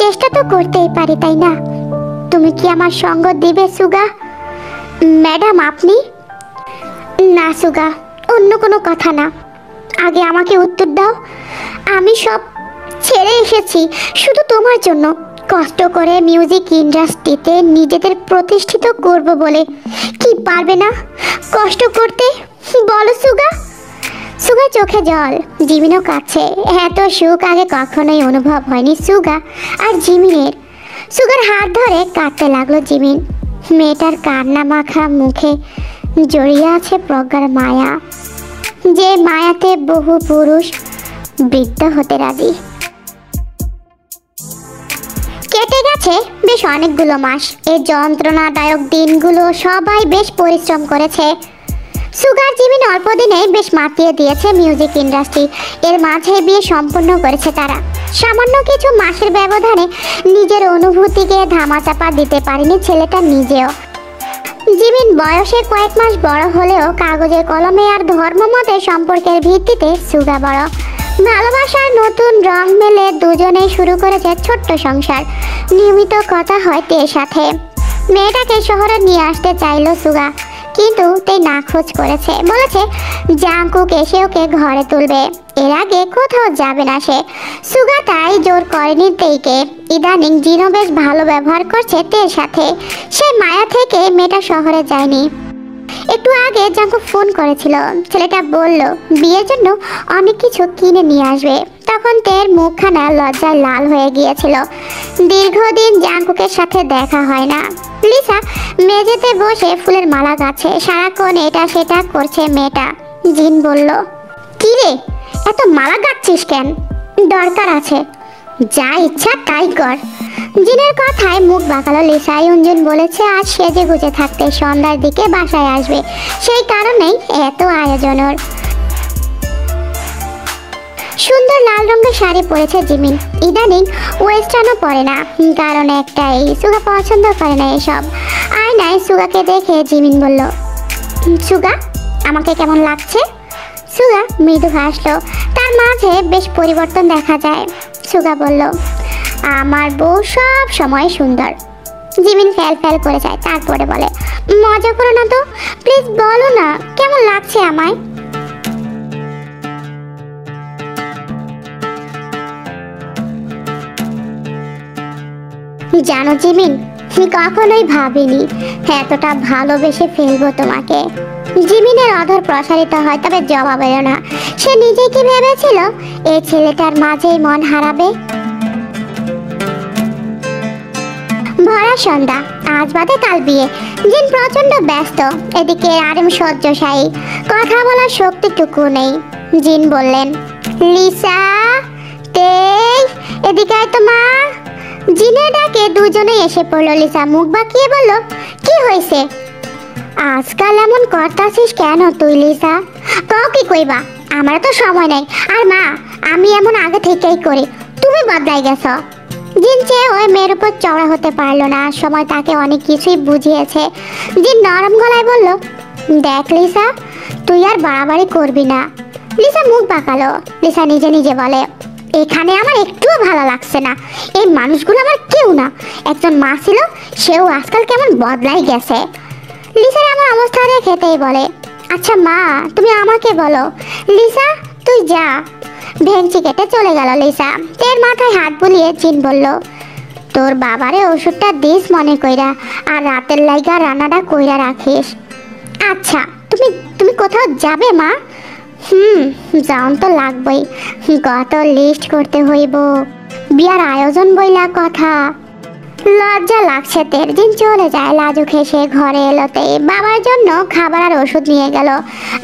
চেষ্টা তো করতেই পারি, তাই না? তুমি কি আমার সঙ্গ দিবে সুগা? ম্যাডাম আপনি? না সুগা, অন্য কোনো কথা না, আগে আমাকে উত্তর দাও। আমি সব ছেড়ে এসেছি শুধু তোমার জন্য, কষ্ট করে মিউজিক ইন্ডাস্ট্রিতে নিজেদের প্রতিষ্ঠিত করব বলে। কি পারবে না কষ্ট করতে বলো সুগা? সুগা চোখে জল, জিমিনও কাছে। এত সুখ আগে কখনোই অনুভব হয়নি সুগা আর জিমিনের। সুগার হাত ধরে কাঁদতে লাগলো জিমিন। মেয়েটার কান্না মাখা মুখে জড়িয়ে আছে প্রজ্ঞার মায়া, যে মায়াতে বহু পুরুষ বৃদ্ধ হতে রাজি। কেটে গেছে বেশ অনেকগুলো মাস। এই যন্ত্রণাদায়ক দিনগুলো সবাই বেশ পরিশ্রম করেছে। সুগার জিমিন অল্প দিনেই বেশ মাতিয়ে দিয়েছে মিউজিক ইন্ডাস্ট্রি। এর মাঝে বিয়ে সম্পূর্ণ করেছে তারা। সামান্য কিছু মাসের ব্যবধানে নিজের অনুভূতিকে ধামাচাপা দিতে পারেনি ছেলেটা নিজেও। জিমিন বয়সে কয়েক মাস বড় হলেও কাগজে কলমে আর ধর্মমতের সম্পর্কের ভিত্তিতে সুগা বড়। ভালোবাসার নতুন রং মেলে দুজনেই শুরু করেছে ছোট্ট সংসার। নিয়মিত কথা হয় তের সাথে। মেয়েটাকে শহরে নিয়ে আসতে চাইলো সুগা, কিন্তু তাই নাখোঁজ করেছে। বলেছে জাংকুক এসে ওকে ঘরে তুলবে, এর আগে কোথাও যাবে না সে। সুগা তাই জোর করেনি তেইকে। ইদানিং জিনো বেশ ভালো ব্যবহার করছে তের সাথে। সে মায়া থেকে মেয়েটা শহরে যায়নি। একটু আগে জাংকুক ফোন করেছিল, ছেলেটা বলল বিয়ের জন্য অনেক কিছু কিনে নিয়ে আসবে। তখন তের মুখখানা লজ্জায় লাল হয়ে গিয়েছিল। দীর্ঘদিন জাংকুকের সাথে দেখা হয় না। লিসা মেঝেতে বসে ফুলের মালা গাছে, সারাক্ষণ এটা সেটা করছে মেয়েটা। জিন বলল, কি রে এত মালা গাচ্ছিস কেন? দরকার আছে, যা ইচ্ছা তাই কর। জিনের কথায় মুখ বাঁকালো লিসা। ইউনজুন বলেছে আজ সেজে গুজে থাকতে, সন্ধ্যার দিকে বাসায় আসবে, সেই কারণেই এত আয়োজন ওর। সুন্দর লাল রঙের শাড়ি পরেছে জিমিন। ইদানিং ওয়েস্টার্নও পরে না, কারণ একটাই, সুগা পছন্দ করে না এসব। আয়নায় সুগাকে দেখে জিমিন বলল, সুগা আমাকে কেমন লাগছে? সুগা মৃদু হাসলো। তার মাঝে বেশ পরিবর্তন দেখা যায়। সুগা বলল, আমার বউ সব সময় সুন্দর। জিমিন ফেল ফেল করে যায়, তারপরে বলে, মজা করো না তো, প্লিজ বলো না কেমন লাগছে আমায়। জানো জিমিন, কখনোই ভাবিনি এতটা ভালোবেসে ফেলবো তোমাকে। জিমিনের অধর প্রসারিত হয়, তবে জবাব এলো না। সে নিজে কি ভেবেছিল এই ছেলেটার মাঝেই মন হারাবে? ভরা সন্ধ্যা, আজ বাদে কাল বিয়ে। জিন প্রচন্ড ব্যস্ত, এদিকে আরেম শয্যাশায়ী, কথা বলার শক্তিটুকু নেই। জিন বললেন, লিসা তেই এদিকে আয় তো মা। জিনের ডাকে দুজনে এসে পড়লো। লিসা মুখ বাঁকিয়ে বলল, কি হয়েছে? আজকাল এমন করতাছিস কেন তুই লিসা? কও কি কইবা, আমার তো সময় নাই। আর মা, আমি এমন আগে থেকেই করি, তুমি বদলাই গেছো। জিন চেয়ে ওই মেয়ের উপর চড়া হতে পারলো না। সময় তাকে অনেক কিছুই বুঝিয়েছে। জিন নরম গলায় বলল, দেখ লিসা, তুই আর বাড়াবাড়ি করবি না। লিসা মুখ বাঁকালো। লিসা নিজে নিজে বলে, এখানে আমার একটুও ভালো লাগছে না। এই মানুষগুলো আমার কেউ না। একজন মা ছিল, সেও আজকাল কেমন বদলাই গেছে। লিসার আমার অবস্থা দেখেতেই বলে, আচ্ছা মা, তুমি আমাকে বলো। লিসা তুই যা। ভেঙচি কেটে চলে গেল লিসা। তের মাথায় হাত বুলিয়ে জিন বলল, তোর বাবারে ওষুধটা দিস মনে কইরা, আর রাতের লাইগা রান্নাটা কইরা রাখিস। আচ্ছা, তুমি তুমি কোথাও যাবে মা? যাওন তো লাগবেই। কত লিস্ট করতে হইব, বিয়ার আয়োজন বইলা কথা। লজ্জা লাগছে তের। দিন চলে যায়। লাজুক হেসে ঘরে এলোতে বাবার জন্য খাবার আর ওষুধ নিয়ে গেল।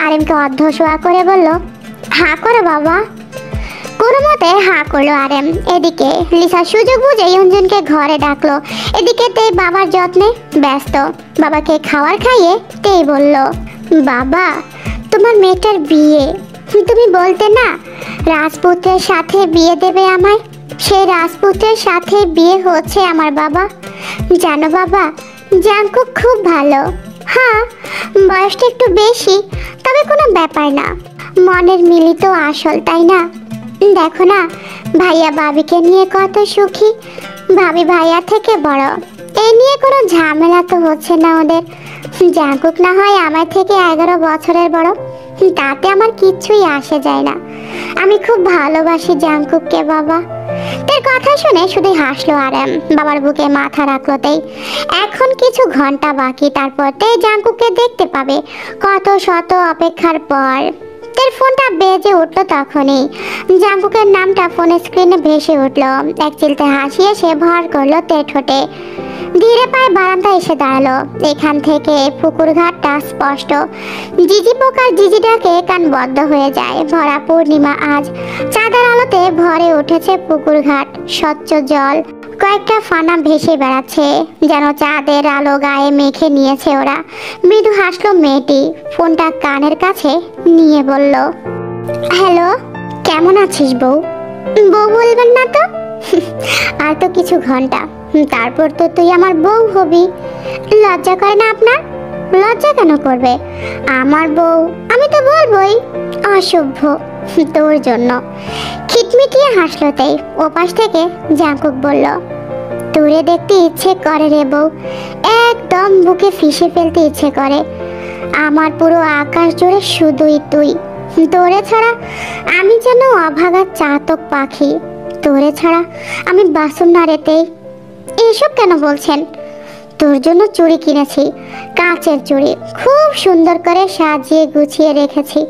আরেমকে অর্ধশোয়া করে বলল, হা করো বাবা। কোনো মতে হা করলো আরেম। এদিকে লিসা সুযোগ বুঝে ইউনজুনকে ঘরে ডাকলো। এদিকে তেই বাবার যত্নে ব্যস্ত। বাবাকে খাবার খাইয়ে তেই বলল, বাবা, তোমার মেয়েটার বিয়ে, তুমি বলতে না রাজপুত্রের সাথে বিয়ে দেবে আমায়। সেই রাজপুত্রের সাথে বিয়ে হচ্ছে আমার বাবা। জানো বাবা, জাঙ্কুক খুব ভালো। হ্যাঁ, বয়সটা একটু বেশি, তবে কোনো ব্যাপার না। মনের মিলই তো আসল, তাই না? দেখো না, ভাইয়া ভাবিকে নিয়ে কত সুখী। ভাবি ভাইয়া থেকে বড়, এই নিয়ে কোনো ঝামেলা তো হচ্ছে না ওদের। জাঙ্কুক না হয় আমার থেকে 11 বছরের বড়, তাতে আমার কিচ্ছুই আসে যায় না। আমি খুব ভালোবাসি জাঙ্কুককে বাবা। তার কথা শুনে শুধু হাসলো আরাম। বাবার বুকে মাথা রাখলো তেই। এখন কিছু ঘন্টা বাকি, তারপর তেই জাঙ্কুককে দেখতে পাবে। কত শত অপেক্ষার পর তের ফোনটা বেজে উঠলো। তখনই জাঙ্কুকের নামটা ফোনের স্ক্রিনে ভেসে উঠলো। এক চিলতে হাসি এসে ভর করলো তের ঠোঁটে। ধীরে পায়ে বারান্দা এসে দাঁড়ালো। এখান থেকে পুকুর ঘাটটা স্পষ্ট। জিজি পোকার জিজি ডাকে কান বদ্ধ হয়ে যায়। ভরা পূর্ণিমা আজ। চাঁদের আলোতে ভরে উঠেছে পুকুর ঘাট। স্বচ্ছ জল, কয়েকটা ফানা ভেসে বেড়াচ্ছে, যেন চাঁদের আলো গায়ে মেখে নিয়েছে ওরা। মৃদু হাসলো মেয়েটি। ফোনটা কানের কাছে নিয়ে বলল, হ্যালো, কেমন আছিস বউ? বউ বলবেন না তো। আর তো কিছু ঘন্টা, তারপর তো তুই আমার বউ হবি। লজ্জা করে না আপনার? লজ্জা কেন করবে? আমার বউ, আমি তো বলবই। অসভ্য, তোর জন্য। খিটমিটিয়ে হাসলো তাই। ওপাশ থেকে জাঙ্কুক বলল, তোরে দেখতে ইচ্ছে করে রে বউ, একদম বুকে ফিসে ফেলতে ইচ্ছে করে। আমার পুরো আকাশ জুড়ে শুধুই তুই। তোরে ছাড়া আমি যেন অভাগা চাতক পাখি। তোরে ছাড়া আমি বাসুম না রেতেই। এসব কেন বলছেন? তোর জন্য চুড়ি কিনেছি, কাঁচের চুড়ি, খুব সুন্দর করে সাজিয়ে গুছিয়ে রেখেছি।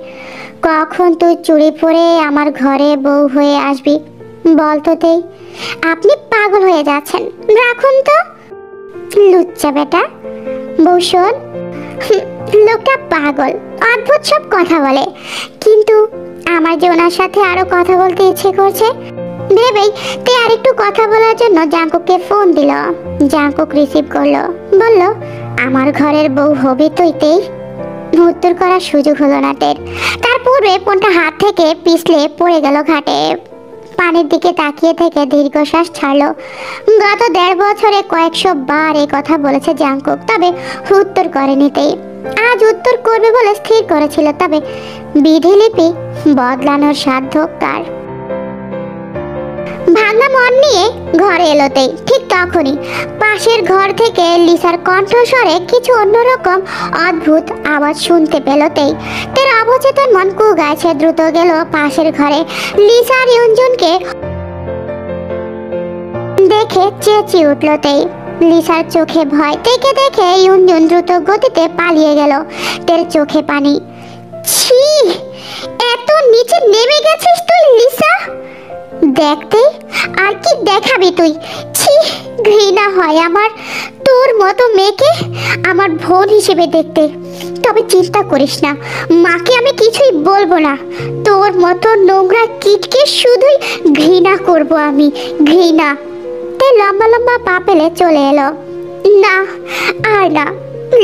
কখন তুই চুড়ি পরে আমার ঘরে বউ হয়ে আসবি বল তো তেই? আপনি পাগল হয়ে যাচ্ছেন। রাখুন তো। লুচ্চা বেটা। বউ শোন, লোকটা পাগল, অদ্ভুত সব কথা বলে, কিন্তু আমার যে ওনার সাথে আরো কথা বলতে ইচ্ছে করছে ভেবেই তে আরেকটু কথা বলার জন্য জাঙ্কুককে ফোন দিল। জাঙ্কুক রিসিভ করলো। বলল, আমার ঘরের বউ হবি তুই তেই? উত্তর করার সুযোগ হলো না তের। তার পূর্বে ফোনটা হাত থেকে পিছলে পড়ে গেল ঘাটে। পানির দিকে তাকিয়ে থেকে দীর্ঘশ্বাস ছাড়লো। গত 1.5 বছরে কয়েকশো বার এই কথা বলেছে জাঙ্কুক, তবে উত্তর করেনি তেই। আজ উত্তর করবে বলে স্থির করেছিল, তবে বিধিলিপি বদলানোর সাধ্য কার? ভাঙা মন নিয়ে ঘরে এলোতেই ঠিক তখনই পাশের ঘর থেকে লিসার কণ্ঠস্বরে কিছু অন্যরকম অদ্ভুত আওয়াজ শুনতে পেলতেই তার অবচেতন মন কুগাইছে। দ্রুত গেল পাশের ঘরে। লিসার ইউনজুনকে দেখে চেঁচিয়ে উঠলতেই। লিসার চোখে ভয় থেকে দেখে ইউনজুন দ্রুত গতিতে পালিয়ে গেল। তের চোখে পানি। ছি, এত নিচে নেমে গেছিস তুই লিসা? দেখতে আর কি দেখাবি তুই? ছি, ঘৃণা হয় আমার তোর মতো মেয়েকে আমার বোন হিসেবে দেখতে। তবে চিন্তা করিস না, মাকে আমি কিছুই বলবো না। তোর মতো নোংরা কীটকে শুধুই ঘৃণা করব আমি, ঘৃণা। তে লম্বা লম্বা পা ফেলে চলে এলো। না, আর না।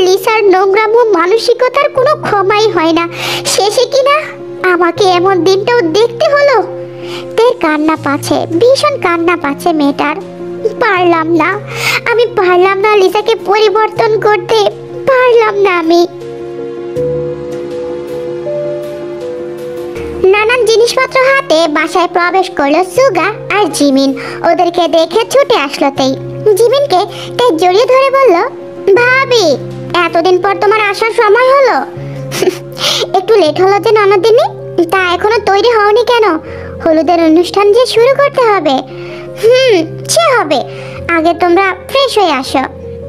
লিসার নোংরাম মানসিকতার কোনো ক্ষমাই হয় না। শেষে কিনা আমাকে এমন দিনটাও দেখতে হলো। তের কান্না পাচ্ছে, ভীষণ কান্না পাচ্ছে মেয়েটার। পারলাম না, আমি পারলাম না লিসাকে পরিবর্তন করতে, পারলাম না আমি। নানান জিনিসপত্র হাতে বাসায় প্রবেশ করলো সুগা আর জিমিন। ওদেরকে দেখে ছুটে আসলো তেই। জিমিনকে তাই জড়িয়ে ধরে বলল, ভাবি, এতদিন পর তোমার আসার সময় হলো। একটু লেট হলো যে ননদিনী, তা এখনো তৈরি হওনি কেন? হলুদের অনুষ্ঠান যে শুরু করতে হবে। সে হবে, আগে তোমরা ফ্রেশ হয়ে আসো।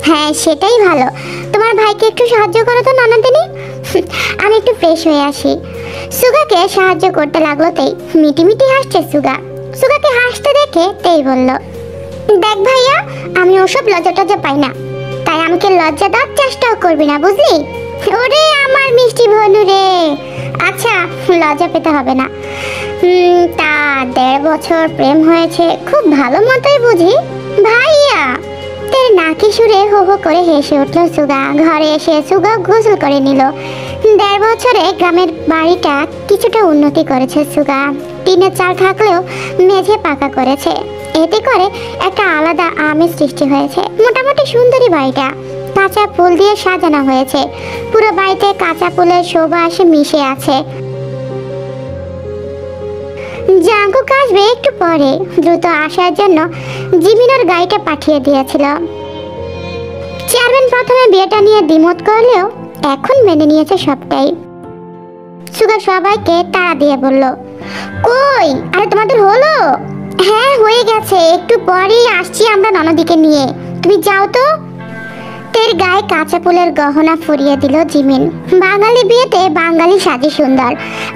হ্যাঁ, সেটাই ভালো। তোমার ভাইকে একটু সাহায্য করো তো ননদিনী। আমি একটু ফ্রেশ হয়ে আসি। সুগাকে সাহায্য করতে লাগলো তেই। মিটি মিটি হাসছে সুগা। সুগাকে হাসতে দেখে তেই বলল, দেখ ভাইয়া, আমি ওসব লজ্জা টজ্জা পাই না, তাই আমাকে লজ্জা দেওয়ার চেষ্টাও করবি না, বুঝলি? ওরে আমার মিষ্টি ভনু রে। আচ্ছা, লজ্জা পেতে হবে না। তা 1.5 বছর প্রেম হয়েছে, খুব ভালো মতোই বুঝি। ভাইয়া, তের নাকি সুরে হো হো করে হেসে উঠল সুগা। ঘরে এসে সুগা গোসল করে নিল। 1.5 বছরে গ্রামের বাড়িটা কিছুটা উন্নতি করেছে সুগা। টিনের চাল থাকলেও মেঝে পাকা করেছে। এতে করে একটা আলাদা আমেজ সৃষ্টি হয়েছে। মোটামুটি সুন্দরী বাড়িটা। কাঁচা ফুল দিয়ে সাজানো হয়েছে। পুরো বাড়িতে কাঁচা ফুলের সুবাস মিশে আছে। জাঙ্কুক আসবে একটু পরে। দ্রুত আসার জন্য জিমিনের গাড়িটা পাঠিয়ে দিয়েছিল। চেয়ারম্যান প্রথমে বিয়েটা নিয়ে দ্বিমত করলেও এখন মেনে নিয়েছে সবটাই। সুগা সবাইকে তাড়া দিয়ে বলল, কই, আরে তোমাদের হলো? হ্যাঁ, হয়ে গেছে, একটু পরেই আসছি আমরা ননদিকে নিয়ে, তুমি যাও তো। তের গায়ে কাঁচা ফুলের গহনা ফুরিয়ে দিল জিমিন। বাঙালি বিয়েতে বাঙালি সাজে সুন্দর।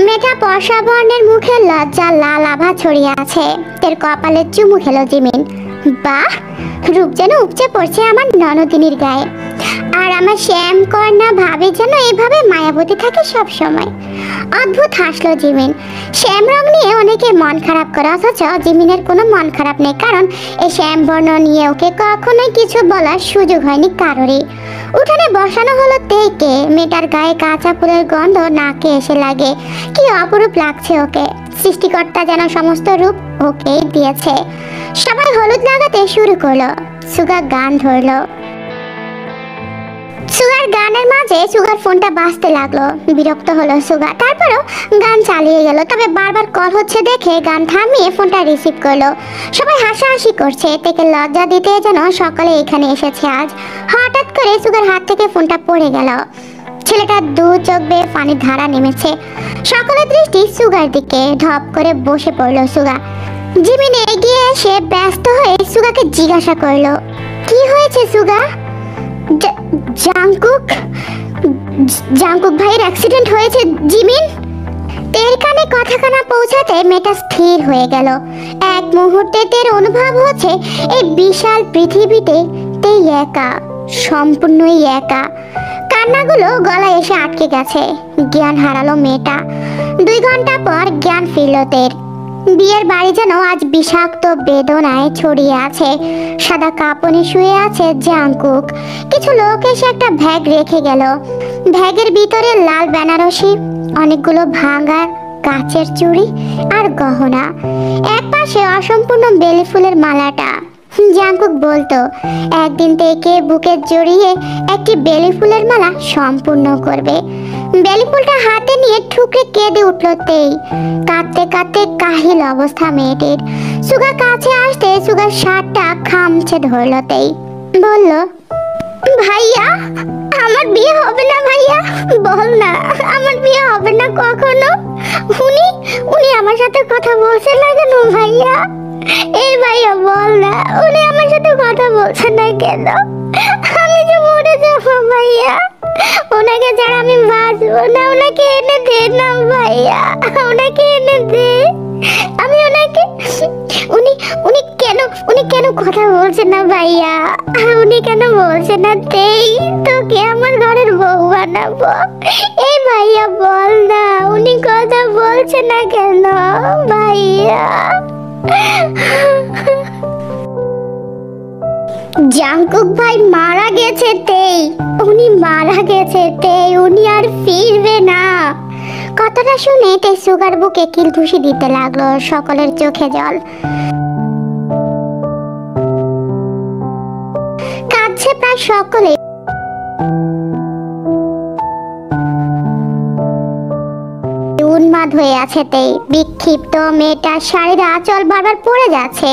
মেয়েটা পর্ষা বর্ণের মুখে লজ্জা লাল আভা ছড়িয়ে আছে। তের কপালে চুমু খেলো জিমিন। বাহ, রূপ যেন উপচে পড়ছে আমার ননদিনীর গায়ে। আর আমার শ্যাম কন্যা ভাবে যেন এভাবে মায়াবতী থাকে সব সময়। অদ্ভুত হাসলো জিমিন। শ্যাম রং নিয়ে অনেকে মন খারাপ করে, অথচ জিমিনের কোনো মন খারাপ নেই, কারণ এই শ্যাম বর্ণ নিয়ে ওকে কখনোই কিছু বলার সুযোগ হয়নি কারোরই। উঠানে বসানো হলো তেইকে। মেয়েটার গায়ে কাঁচা ফুলের গন্ধ নাকে এসে লাগে। কি অপরূপ লাগছে ওকে। সৃষ্টিকর্তা যেন সমস্ত রূপ ওকেই দিয়েছে। সবাই হলুদ লাগাতে শুরু করলো। সুগা গান ধরলো। সুগার গানের মাঝে সুগার ফোনটা বাজতে লাগলো। বিরক্ত হলো সুগা, তারপরও গান চালিয়ে গেল। তবে বারবার কল হচ্ছে দেখে গান থামিয়ে ফোনটা রিসিভ করলো। সবাই হাসাহাসি করছে। থেকে লজ্জা দিতে যেন সকালে এখানে এসেছে আজ। হঠাৎ করে সুগার হাত থেকে ফোনটা পড়ে গেল। ছেলেটার দু চোখ বেয়ে পানির ধারা নেমেছে। সকলের দৃষ্টি সুগার দিকে। ধপ করে বসে পড়লো সুগা। জিমিন এগিয়ে এসে ব্যস্ত হয়ে সুগাকে জিজ্ঞাসা করলো, কি হয়েছে সুগা? জাঙ্কুক ভাইয়ের অ্যাক্সিডেন্ট হয়েছে জিমিন। তের কানে কথাখানা পৌঁছাতে মেয়েটা স্থির হয়ে গেল। এক মুহূর্তে তের অনুভব হচ্ছে এই বিশাল পৃথিবীতে তেই একা, সম্পূর্ণই একা। কান্নাগুলো গলায় এসে আটকে গেছে। জ্ঞান হারালো মেয়েটা। 2 ঘন্টা পর জ্ঞান ফিরল তের। বিয়ের বাড়ি যেন আজ বিষাক্ত বেদনায় ছড়িয়ে আছে। সাদা কাপড়ে শুয়ে আছে জাঙ্কুক। কিছু লোক এসে একটা ব্যাগ রেখে গেল। ব্যাগের ভিতরে লাল বেনারসি, অনেকগুলো ভাঙা কাচের চুড়ি আর গহনা। এক পাশে অসম্পূর্ণ বেলি ফুলের মালাটা। জাঙ্কুক বলতো একদিন থেকে বুকে জড়িয়ে একটি বেলি ফুলের মালা সম্পূর্ণ করবে। বেলি ফুলটা হাতে নিয়ে ঠুকরে কেঁদে উঠল তেই। কাঁদতে কাঁদতে কাহিল অবস্থা মেয়েটির। সুগা কাছে আসতে সুগার শার্টটা খামচে ধরল তেই। বলল, ভাইয়া, আমার বিয়ে হবে না ভাইয়া, বল না আমার বিয়ে হবে না কখনো। উনি আমার সাথে কথা বলছে না কেন ভাইয়া? এই ভাইয়া বল না, উনি আমার সাথে কথা বলছে না কেন? আমি যে মরে যাবো ভাইয়া, ওনাকে ছাড়া আমি বাঁচবো না। ওনাকে এনে দে না ভাইয়া, ওনাকে এনে দে, আমি ওনাকে উনি উনি কেন কথা বলছেন না ভাইয়া? উনি কেন বলছেন না তেই তোকে আমার ঘরের বউ বানাবো? এই ভাইয়া বল না, উনি কথা বলছে না কেন ভাইয়া? জাঙ্কুক ভাই মারা গেছে তেই, উনি মারা গেছে তেই, উনি আর ফিরবে না। কথাটা শুনে তেই সুগার বুকে কিল ঘুষি দিতে লাগলো। সকলের চোখে জল, কাঁদছে প্রায় সকলে। উন্মাদ হয়ে আছে তেই, বিক্ষিপ্ত। মেয়েটার শাড়ির আঁচল বারবার পড়ে যাচ্ছে।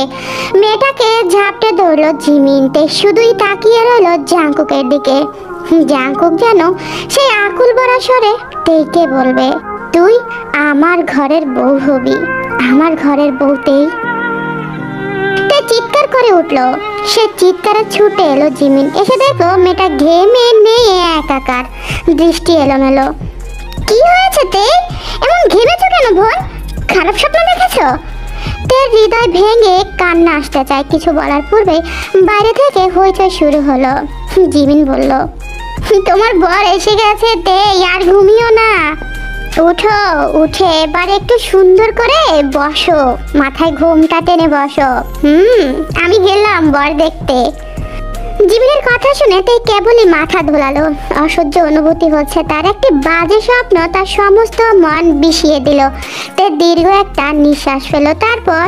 মেয়েটাকে ঝাপটে ধরলো জিমিন। তেই শুধুই তাকিয়ে রইল জাঙ্কুকের দিকে। জাঙ্কুক যেন সেই আকুল ভরা স্বরে তেইকে বলবে, তুই আমার ঘরের বউ হবি, আমার ঘরের বউ। তেই চিৎকার করে উঠলো। সে চিৎকারে ছুটে এলো জিমিন। এসে দেখলো মেয়েটা ঘেমে নেয়ে একাকার, দৃষ্টি এলোমেলো। কি হয়েছে তেই? এমন ঘেমেছো কেন বোন? খারাপ স্বপ্ন দেখেছো? তের হৃদয় ভেঙে কান্না আসতে চায়। কিছু বলার পূর্বে বাইরে থেকে হইচই শুরু হলো। জিমিন বলল, তোমার বর এসে গেছে তেই, আর ঘুমিও না। উঠো, উঠে এবার একটু সুন্দর করে বসো, মাথায় ঘুমটা টেনে বসো। আমি গেলাম বর দেখতে। জিমিনের কথা শুনে তাই কেবলই মাথা ধোলালো। অসহ্য অনুভূতি হচ্ছে তার। একটি বাজে স্বপ্ন তার সমস্ত মন বিষিয়ে দিল। তে দীর্ঘ একটা নিঃশ্বাস ফেল, তারপর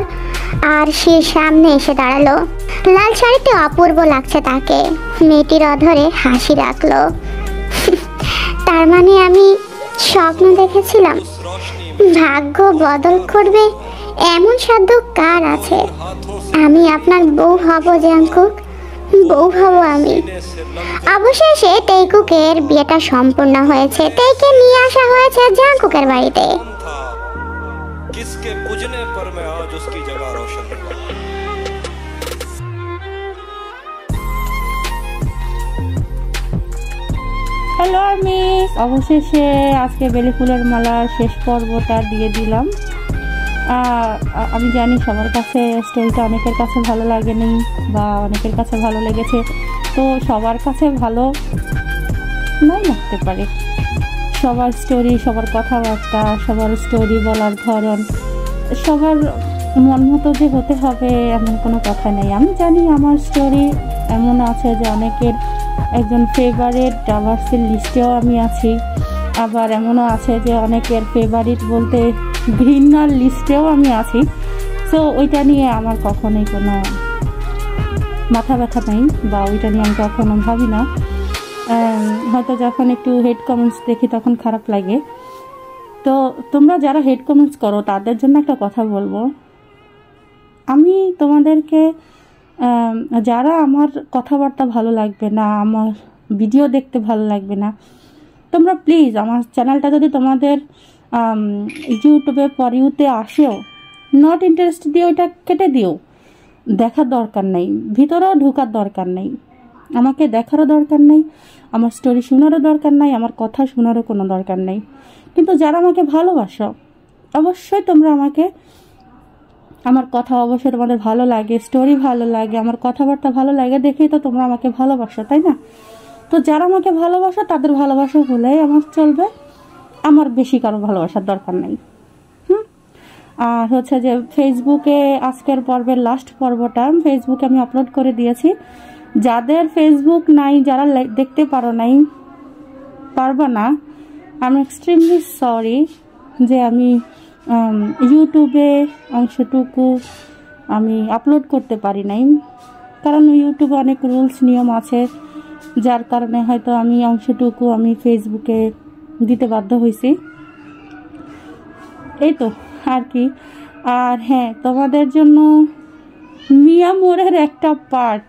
আর সে সামনে এসে দাঁড়ালো। লাল শাড়িতে অপূর্ব লাগছে তাকে। মেয়েটির অধরে হাসি রাখলো। তার মানে আমি স্বপ্ন দেখেছিলাম? ভাগ্য বদল করবে এমন সাধ্য কার আছে? আমি আপনার বউ হব জাঙ্কুক, বউ হব আমি। অবশেষে তেইকুকের বিয়েটা সম্পূর্ণ হয়েছে। তেইকে নিয়ে আসা হয়েছে জাঙ্কুকের বাড়িতে। হ্যালো মিস, অবশেষে আজকে বেলি ফুলের মালার শেষ পর্বটা দিয়ে দিলাম। আমি জানি সবার কাছে স্টোরিটা অনেকের কাছে ভালো লাগেনি বা অনেকের কাছে ভালো লেগেছে। তো সবার কাছে ভালো নাই লাগতে পারে। সবার স্টোরি, সবার কথাবার্তা, সবার স্টোরি বলার ধরন সবার মন মতো যে হতে হবে এমন কোনো কথা নেই। আমি জানি আমার স্টোরি এমন আছে যে অনেকের একজন ফেভারিট লাভার্সের লিস্টেও আমি আছি, আবার এমনও আছে যে অনেকের ফেভারিট বলতে ঘৃণার লিস্টেও আমি আছি। সো ওইটা নিয়ে আমার কখনোই কোনো মাথা ব্যথা নেই বা ওইটা নিয়ে আমি কখনো ভাবি না। হয়তো যখন একটু হেড কমেন্টস দেখি তখন খারাপ লাগে। তো তোমরা যারা হেড কমেন্টস করো তাদের জন্য একটা কথা বলবো। আমি তোমাদেরকে, যারা আমার কথাবার্তা ভালো লাগবে না, আমার ভিডিও দেখতে ভালো লাগবে না, তোমরা প্লিজ আমার চ্যানেলটা যদি তোমাদের ইউটিউবে ফর ইউতে আসেও নট ইন্টারেস্ট দিয়ে ওইটা কেটে দিও। দেখার দরকার নেই, ভিতরেও ঢোকার দরকার নেই, আমাকে দেখারও দরকার নেই, আমার স্টোরি শোনারও দরকার নাই, আমার কথা শোনারও কোনো দরকার নেই। কিন্তু যারা আমাকে ভালোবাসো অবশ্যই তোমরা আমাকে, আমার কথা অবশ্যই তোমাদের ভালো লাগে, স্টোরি ভালো লাগে, আমার কথাবার্তা ভালো লাগে দেখেই তো তোমরা আমাকে ভালোবাসো, তাই না? তো যারা আমাকে ভালোবাসো তাদের ভালোবাসা হলেই আমার চলবে, আমার বেশি কারো ভালোবাসার দরকার নেই। আর হচ্ছে যে ফেসবুকে আজকের পর্বের লাস্ট পর্বটা ফেসবুকে আমি আপলোড করে দিয়েছি। যাদের ফেসবুক নাই, যারা দেখতে পারবা না, আমি এক্সট্রিমলি সরি যে আমি ইউটিউবে অংশটুকু আমি আপলোড করতে পারি নাই, কারণ ইউটিউবে অনেক রুলস নিয়ম আছে, যার কারণে হয়তো আমি অংশটুকু আমি ফেসবুকে দিতে বাধ্য হয়েছি। এই তো আর কি। আর হ্যাঁ, তোমাদের জন্য মিয়া মোড়ের একটা পার্ট,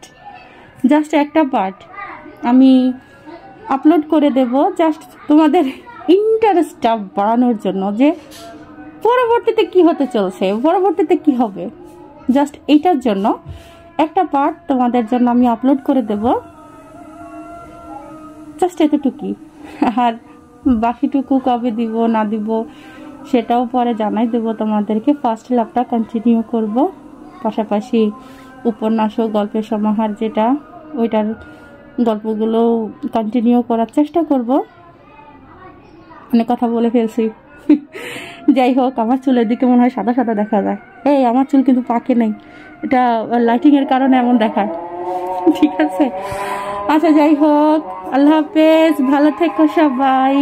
জাস্ট একটা পার্ট আমি আপলোড করে দেব, জাস্ট তোমাদের ইন্টারেস্টটা বাড়ানোর জন্য, যে পরবর্তীতে কি হতে চলছে, পরবর্তীতে কি হবে, জাস্ট এইটার জন্য একটা পার্ট তোমাদের জন্য আমি আপলোড করে দেব, জাস্ট এতটুকুই। আর বাকিটুকু কবে দিব না দিব সেটাও পরে জানাই দেবো তোমাদেরকে। ফার্স্ট লাভটা কন্টিনিউ করব, পাশাপাশি উপন্যাস ও গল্পের সমাহার যেটা, ওইটার গল্পগুলো কন্টিনিউ করার চেষ্টা করব। অনেক কথা বলে ফেলছি। যাই হোক, আমার চুলের দিকে মনে হয় সাদা সাদা দেখা যায়। এই আমার চুল কিন্তু পাকে নেই, এটা লাইটিংয়ের কারণে এমন দেখায়। ঠিক আছে, আচ্ছা যাই হোক, আল্লাহ হাফেজ, ভালো থেকো সবাই।